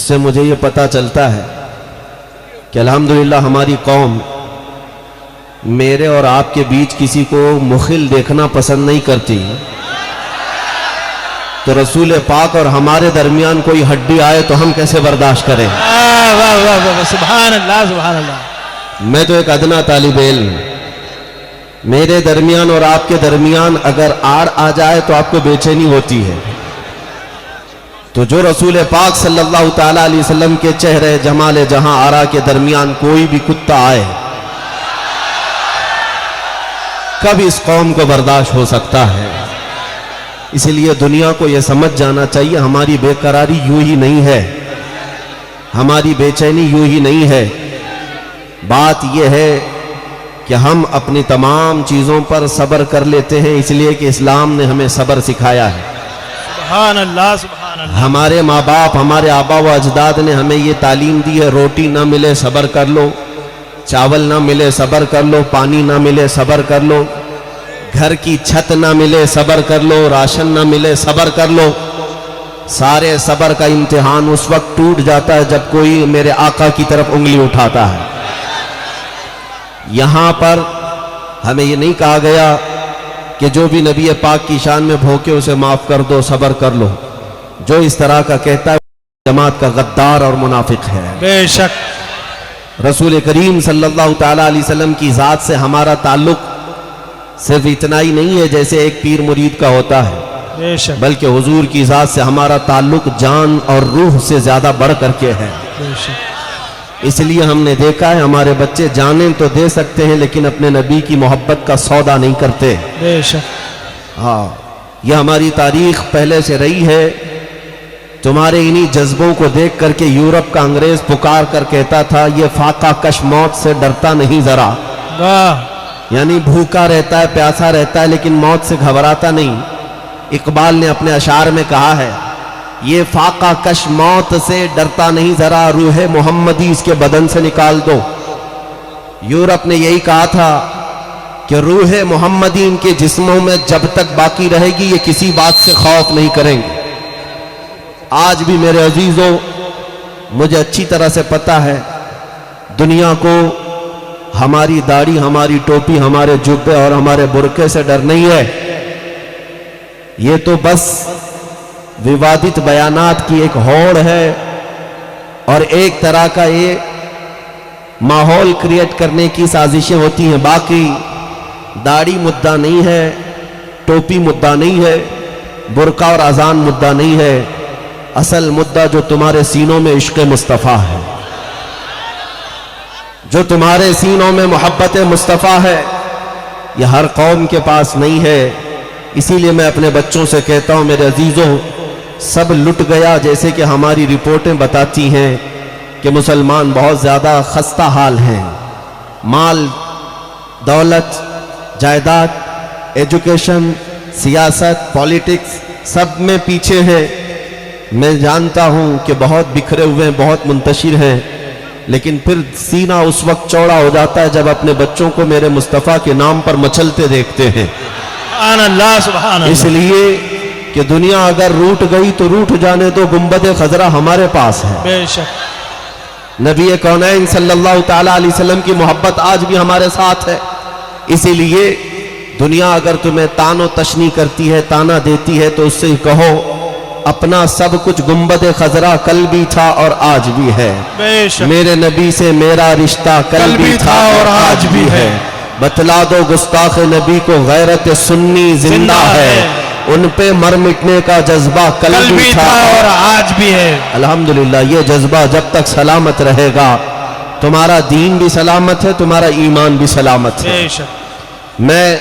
इससे मुझे ये पता चलता है कि अल्हम्दुलिल्लाह हमारी कौम मेरे और आपके बीच किसी को मुखिल देखना पसंद नहीं करती। तो रसूल पाक और हमारे दरमियान कोई हड्डी आए तो हम कैसे बर्दाश्त करें? वाह वाह वाह, सुभान अल्लाह सुभान अल्लाह। मैं तो एक अदना तालिब इल्म, मेरे दरमियान और आपके दरमियान अगर आड़ आ जाए तो आपको बेचैनी होती है। तो जो रसूल पाक सल्लल्लाहु ताला अलैहि वसल्लम के चेहरे जमाले जहां आरा के दरमियान कोई भी कुत्ता आए, कब इस कौम को बर्दाश्त हो सकता है? इसलिए दुनिया को यह समझ जाना चाहिए हमारी बेकरारी यूं ही नहीं है, हमारी बेचैनी यूं ही नहीं है। बात यह है कि हम अपनी तमाम चीज़ों पर सब्र कर लेते हैं, इसलिए कि इस्लाम ने हमें सब्र सिखाया है। सुभान अल्लाह सुभान अल्लाह। हमारे माँ बाप, हमारे आबा व अजदाद ने हमें ये तालीम दी है, रोटी ना मिले सब्र कर लो, चावल ना मिले सब्र कर लो, पानी ना मिले सब्र कर लो, घर की छत ना मिले सब्र कर लो, राशन ना मिले सब्र कर लो। सारे सब्र का इम्तिहान उस वक्त टूट जाता है जब कोई मेरे आका की तरफ उंगली उठाता है। यहां पर हमें ये नहीं कहा गया कि जो भी नबी पाक की शान में भोंके उसे माफ कर दो, सब्र कर लो। जो इस तरह का कहता है जमात का गद्दार और मुनाफिक है। बेशक रसूल करीम सल्लल्लाहु ताला अलैहि वसल्लम की जात से हमारा ताल्लुक सिर्फ इतना ही नहीं है जैसे एक पीर मुरीद का होता है, बेशक, बल्कि हुजूर की जात से हमारा ताल्लुक जान और रूह से ज्यादा बढ़ करके है। बेशक। इसलिए हमने देखा है हमारे बच्चे जाने तो दे सकते हैं लेकिन अपने नबी की मोहब्बत का सौदा नहीं करते। बेशक। हाँ, यह हमारी तारीख पहले से रही है। तुम्हारे इन्हीं जज्बों को देख करके यूरोप का अंग्रेज पुकार कर कहता था ये फाका कश मौत से डरता नहीं जरा। वाह। यानी भूखा रहता है, प्यासा रहता है, लेकिन मौत से घबराता नहीं। इकबाल ने अपने अशार में कहा है ये फाका कश मौत से डरता नहीं जरा, रूह मोहम्मदी इसके बदन से निकाल दो। यूरोप ने यही कहा था कि रूह मोहम्मदी इनके जिस्मों में जब तक बाकी रहेगी ये किसी बात से खौफ नहीं करेंगे। आज भी मेरे अजीजों, मुझे अच्छी तरह से पता है दुनिया को हमारी दाढ़ी, हमारी टोपी, हमारे जुब्बे और हमारे बुरके से डर नहीं है। ये तो बस विवादित बयानात की एक होड़ है और एक तरह का ये माहौल क्रिएट करने की साजिशें होती हैं। बाकी दाढ़ी मुद्दा नहीं है, टोपी मुद्दा नहीं है, बुरका और अजान मुद्दा नहीं है। असल मुद्दा जो तुम्हारे सीनों में इश्क़ मुस्तफ़ा है, जो तुम्हारे सीनों में मोहब्बत मुस्तफ़ा है, यह हर कौम के पास नहीं है। इसीलिए मैं अपने बच्चों से कहता हूं मेरे अजीजों, सब लुट गया जैसे कि हमारी रिपोर्टें बताती हैं कि मुसलमान बहुत ज़्यादा खस्ता हाल हैं। माल, दौलत, जायदाद, एजुकेशन, सियासत, पॉलिटिक्स सब में पीछे हैं। मैं जानता हूं कि बहुत बिखरे हुए हैं, बहुत मुंतशिर हैं, लेकिन फिर सीना उस वक्त चौड़ा हो जाता है जब अपने बच्चों को मेरे मुस्तफ़ा के नाम पर मचलते देखते हैं। सुभान अल्लाह सुभान अल्लाह। इसलिए कि दुनिया अगर रूठ गई तो रूठ जाने दो, गुंबद खजरा हमारे पास है। बेशक। नबी कौनैन सल्लल्लाहु ताला अलैहि वसल्लम की मोहब्बत आज भी हमारे साथ है। इसीलिए दुनिया अगर तुम्हें तानो तशनी करती है, ताना देती है, तो उससे कहो अपना सब कुछ गुंबद खजरा कल भी था और आज भी है। बेशक। मेरे नबी से मेरा रिश्ता कल भी था और आज भी है। बतला दो गुस्ताख नबी को गैरत सुन्नी जिंदा है, उन पे मर मिटने का जज्बा कल भी था और आज भी है। अल्हम्दुलिल्लाह, ये जज्बा जब तक सलामत रहेगा तुम्हारा दीन भी सलामत है, तुम्हारा ईमान भी सलामत है। मैं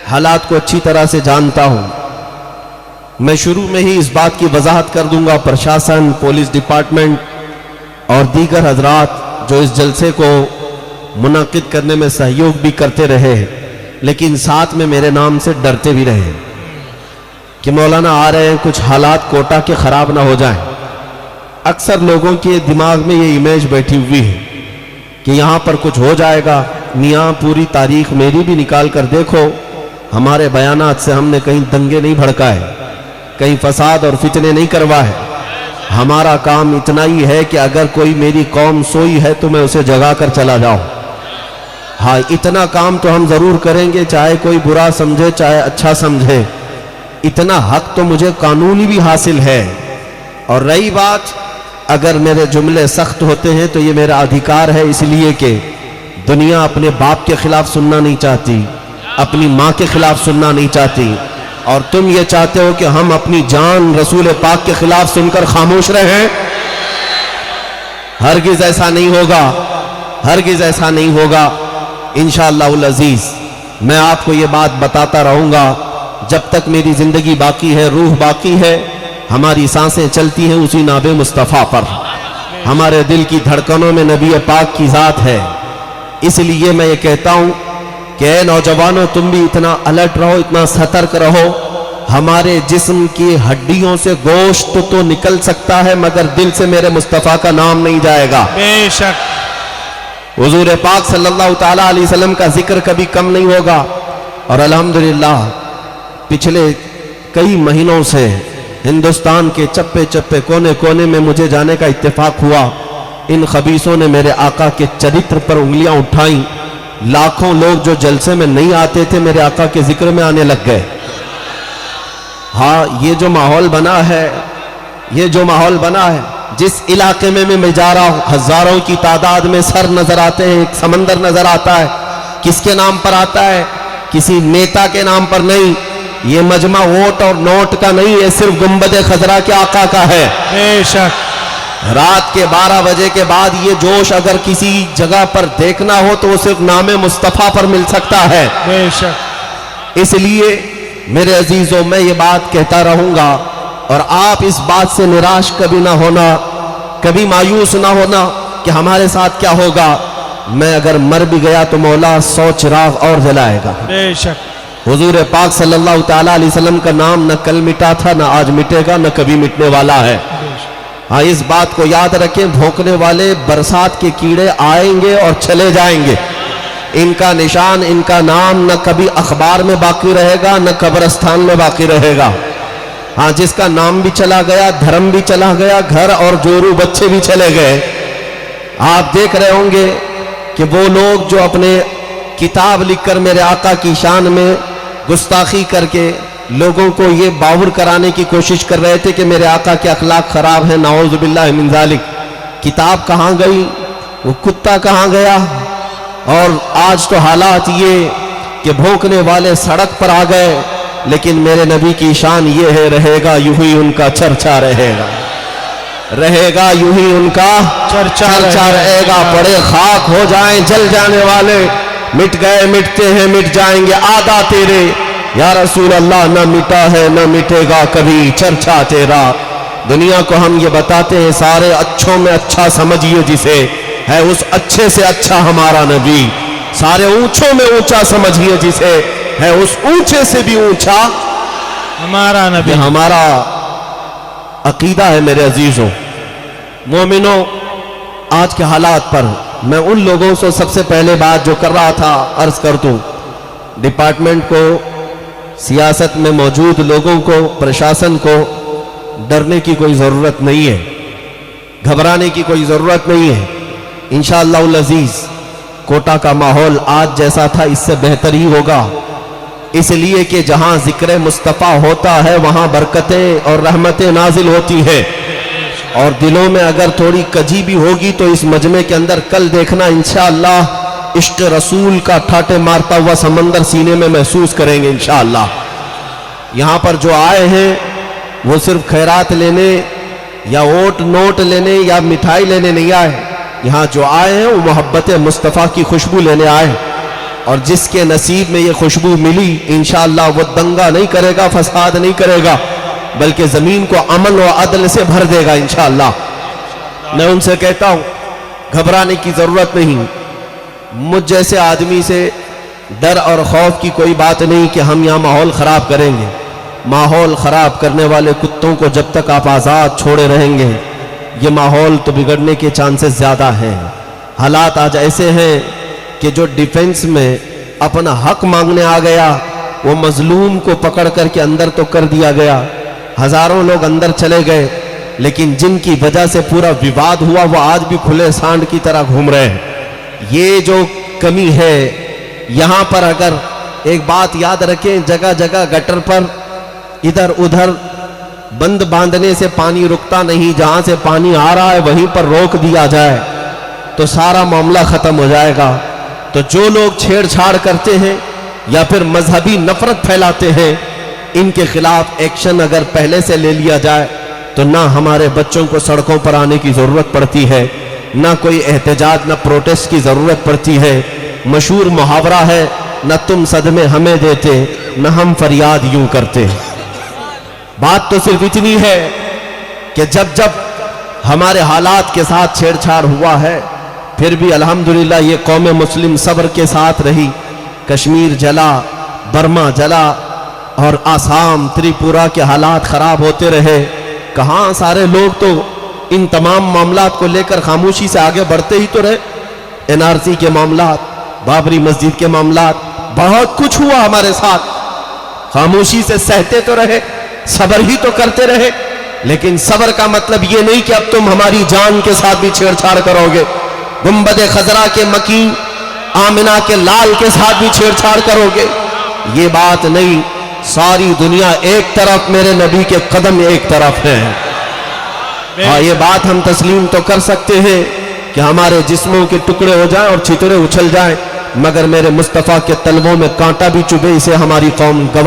हालात को अच्छी तरह से जानता हूं। मैं शुरू में ही इस बात की वजाहत कर दूंगा, प्रशासन, पुलिस डिपार्टमेंट और दीगर हजरात जो इस जलसे को मुनाकिद करने में सहयोग भी करते रहे, लेकिन साथ में मेरे नाम से डरते भी रहे कि मौलाना आ रहे हैं, कुछ हालात कोटा के खराब ना हो जाएं। अक्सर लोगों के दिमाग में ये इमेज बैठी हुई है कि यहाँ पर कुछ हो जाएगा। मियाँ, पूरी तारीख मेरी भी निकाल कर देखो, हमारे बयानात से हमने कहीं दंगे नहीं भड़काए, कहीं फसाद और फितने नहीं करवाए। हमारा काम इतना ही है कि अगर कोई मेरी कौम सोई है तो मैं उसे जगा कर चला जाऊं। हाँ, इतना काम तो हम जरूर करेंगे, चाहे कोई बुरा समझे चाहे अच्छा समझे। इतना हक तो मुझे कानूनी भी हासिल है। और रही बात, अगर मेरे जुमले सख्त होते हैं तो ये मेरा अधिकार है, इसलिए कि दुनिया अपने बाप के खिलाफ सुनना नहीं चाहती, अपनी माँ के खिलाफ सुनना नहीं चाहती, और तुम ये चाहते हो कि हम अपनी जान रसूल पाक के खिलाफ सुनकर खामोश रहें। हरगिज ऐसा नहीं होगा, हरगिज ऐसा नहीं होगा। इंशाअल्लाहुल अजीज मैं आपको ये बात बताता रहूंगा जब तक मेरी जिंदगी बाकी है, रूह बाकी है, हमारी सांसें चलती हैं उसी नाबे मुस्तफ़ा पर। हमारे दिल की धड़कनों में नबी पाक की जात है। इसलिए मैं ये कहता हूं कि ऐ नौजवानों, तुम भी इतना अलर्ट रहो, इतना सतर्क रहो। हमारे जिस्म की हड्डियों से गोश्त तो निकल सकता है, मगर दिल से मेरे मुस्तफ़ा का नाम नहीं जाएगा। बेशक हुजूर पाक सल्लल्लाहु ताला अलैहि वसल्लम का जिक्र कभी कम नहीं होगा। और अल्हम्दुलिल्लाह पिछले कई महीनों से हिंदुस्तान के चप्पे चप्पे कोने कोने में मुझे जाने का इत्तेफाक हुआ। इन खबीसों ने मेरे आका के चरित्र पर उंगलियां उठाई। लाखों लोग जो जलसे में नहीं आते थे मेरे आका के जिक्र में आने लग गए। हाँ, ये जो माहौल बना है, ये जो माहौल बना है, जिस इलाके में मैं जा रहा हूं, हजारों की तादाद में सर नजर आते हैं, एक समंदर नजर आता है। किसके नाम पर आता है? किसी नेता के नाम पर नहीं। ये मजमा वोट और नोट का नहीं है, सिर्फ गुंबद खजरा के आका का है। बेशक रात के 12 बजे के बाद ये जोश अगर किसी जगह पर देखना हो तो वो सिर्फ नामे मुस्तफ़ा पर मिल सकता है। बेशक इसलिए मेरे अजीजों, मैं ये बात कहता रहूंगा और आप इस बात से निराश कभी ना होना, कभी मायूस ना होना कि हमारे साथ क्या होगा। मैं अगर मर भी गया तो मौला 100 चिराग और जलाएगा। बेशक हुजूर पाक सल्लल्लाहु ताला अलैहि वसल्लम का नाम न कल मिटा था, न आज मिटेगा, न कभी मिटने वाला है। हाँ, इस बात को याद रखें, भौंकने वाले बरसात के कीड़े आएंगे और चले जाएंगे। इनका निशान, इनका नाम न कभी अखबार में बाकी रहेगा, न कब्रिस्तान में बाकी रहेगा। हाँ, जिसका नाम भी चला गया, धर्म भी चला गया, घर और जोरू बच्चे भी चले गए। आप देख रहे होंगे कि वो लोग जो अपने किताब लिखकर मेरे आका की शान में गुस्ताखी करके लोगों को ये बावर कराने की कोशिश कर रहे थे कि मेरे आका के अखलाक खराब है, नाऊज़ बिल्लाहि मिन ज़ालिक। किताब कहाँ गई, वो कुत्ता कहाँ गया। और आज तो हालात ये कि भौंकने वाले सड़क पर आ गए, लेकिन मेरे नबी की शान ये है, रहेगा यूं ही उनका चर्चा रहेगा, रहेगा यूं ही उनका चर्चा रहेगा। पड़े खाक हो जाएं जल जाने वाले, मिट गए मिटते हैं मिट जाएंगे आदा तेरे, या रसूल अल्लाह न मिटा है न मिटेगा कभी चर्चा तेरा। दुनिया को हम ये बताते हैं, सारे अच्छों में अच्छा समझिए जिसे, है उस अच्छे से अच्छा हमारा नबी। सारे ऊंचों में ऊंचा समझिए जिसे, है उस ऊंचे से भी ऊंचा हमारा नबी। हमारा अकीदा है मेरे अजीजों मोमिनों। आज के हालात पर मैं उन लोगों से सबसे पहले बात जो कर रहा था अर्ज कर दूं, डिपार्टमेंट को, सियासत में मौजूद लोगों को, प्रशासन को डरने की कोई ज़रूरत नहीं है, घबराने की कोई ज़रूरत नहीं है। इंशाअल्लाहुल अज़ीज़ कोटा का माहौल आज जैसा था इससे बेहतर ही होगा, इसलिए कि जहां जिक्र मुस्तफ़ा होता है वहां बरकतें और रहमतें नाजिल होती हैं। और दिलों में अगर थोड़ी कजी भी होगी तो इस मजमे के अंदर कल देखना इंशाअल्लाह इश्क रसूल का ठाटे मारता हुआ समंदर सीने में महसूस करेंगे इंशाअल्लाह। यहाँ पर जो आए हैं वो सिर्फ खैरात लेने या वोट नोट लेने या मिठाई लेने नहीं आए। यहाँ जो आए हैं वो मोहब्बत मुस्तफ़ा की खुशबू लेने आए, और जिसके नसीब में ये खुशबू मिली इंशाअल्लाह वो दंगा नहीं करेगा, फसाद नहीं करेगा, बल्कि ज़मीन को अमन व अदल से भर देगा इंशाअल्लाह। मैं उनसे कहता हूँ घबराने की ज़रूरत नहीं। मुझ जैसे आदमी से डर और खौफ की कोई बात नहीं कि हम यहाँ माहौल ख़राब करेंगे। माहौल ख़राब करने वाले कुत्तों को जब तक आप आज़ाद छोड़े रहेंगे ये माहौल तो बिगड़ने के चांसेस ज़्यादा हैं। हालात आज ऐसे हैं कि जो डिफेंस में अपना हक मांगने आ गया वो मजलूम को पकड़ करके अंदर तो कर दिया गया, हज़ारों लोग अंदर चले गए, लेकिन जिनकी वजह से पूरा विवाद हुआ वो आज भी खुले सांड की तरह घूम रहे हैं। ये जो कमी है यहां पर, अगर एक बात याद रखें, जगह जगह गटर पर इधर उधर बंद बांधने से पानी रुकता नहीं, जहां से पानी आ रहा है वहीं पर रोक दिया जाए तो सारा मामला खत्म हो जाएगा। तो जो लोग छेड़छाड़ करते हैं या फिर मजहबी नफरत फैलाते हैं, इनके खिलाफ एक्शन अगर पहले से ले लिया जाए तो ना हमारे बच्चों को सड़कों पर आने की जरूरत पड़ती है, ना कोई एहतजाज, ना प्रोटेस्ट की जरूरत पड़ती है। मशहूर मुहावरा है, न तुम सदमे हमें देते, न हम फरियाद यूं करते। बात तो सिर्फ इतनी है कि जब जब हमारे हालात के साथ छेड़छाड़ हुआ है, फिर भी अल्हम्दुलिल्लाह ये कौम मुस्लिम सब्र के साथ रही। कश्मीर जला, बर्मा जला और आसाम, त्रिपुरा के हालात खराब होते रहे। कहां सारे लोग तो इन तमाम मामलात को लेकर खामोशी से आगे बढ़ते ही तो रहे। एनआरसी के मामलात, बाबरी मस्जिद के मामलात, बहुत कुछ हुआ हमारे साथ, खामोशी से सहते तो रहे, सब्र ही तो करते रहे। लेकिन सब्र का मतलब ये नहीं कि अब तुम हमारी जान के साथ भी छेड़छाड़ करोगे, गुंबद खजरा के मकीन, आमिना के लाल के साथ भी छेड़छाड़ करोगे, ये बात नहीं। सारी दुनिया एक तरफ, मेरे नबी के कदम एक तरफ है। हाँ, ये बात हम तस्लीम तो कर सकते हैं कि हमारे जिस्मों के टुकड़े हो जाएं और चितड़े उछल जाएं, मगर मेरे मुस्तफ़ा के तलवों में कांटा भी चुभे, इसे हमारी कौम गवाह